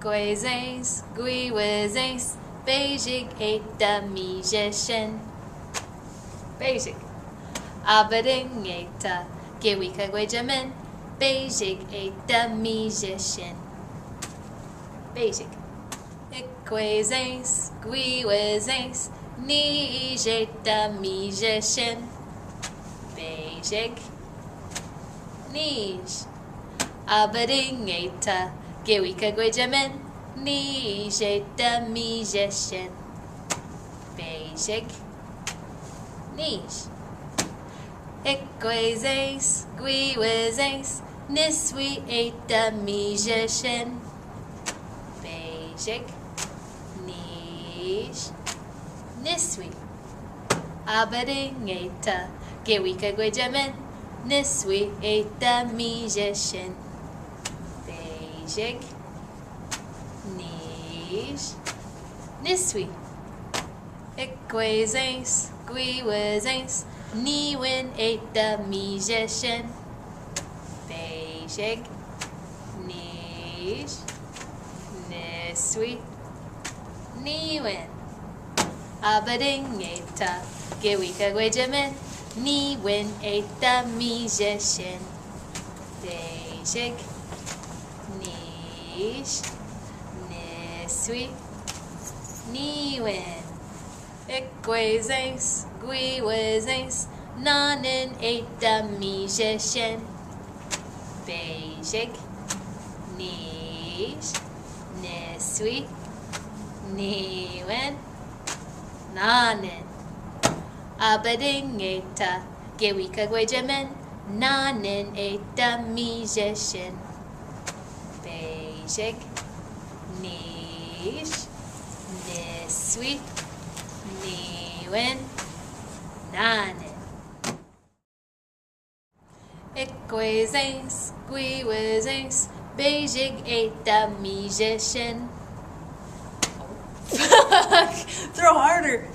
Ikwezens, Gwiiwizens, Basic 8 the musician. Basic. Abeding 8 Gwiiwizens, Basic 8 the musician. Basic. Ikwezens, Gwiiwizens, Nije 8 the musician. Basic. Nije. Abeding 8 Gwiiwizens, Nije 8 the musician. Basic. Nije. Ikwezens, Gwiiwizens, Niswe 8 the musician. Basic. Nije. Niswe. Abeding 8 Gwiiwizens, Niswe 8 the musician. Basic. Nije. Niswe. Ikwezens, Gwiiwizens, Niwen 8 the musician. Basic. Nije. Niswe. Niwen. Abeding 8 Gwiiwizens, Niwen 8 the musician. Basic. Nije. Niswe. Niwen. Ikwezens, Gwiiwizens, Nanen 8 the musician. Basic. Nije. Niswe. Niwen. Nanen. Abeding 8 Gwiiwizens, Nanen 8 the musician. Basic. Nije. Niswe. Niwen. Nanen. Ikwezens, Gwiiwizens, Basic 8 the musician. Throw harder.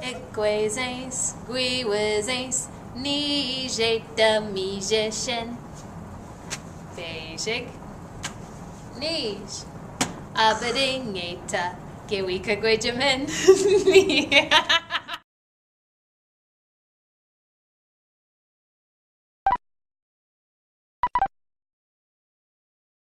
Ikwezens, Gwiiwizens, Nije 8 the musician. Basic. Nije. Abeding 8 Gwiiwizens.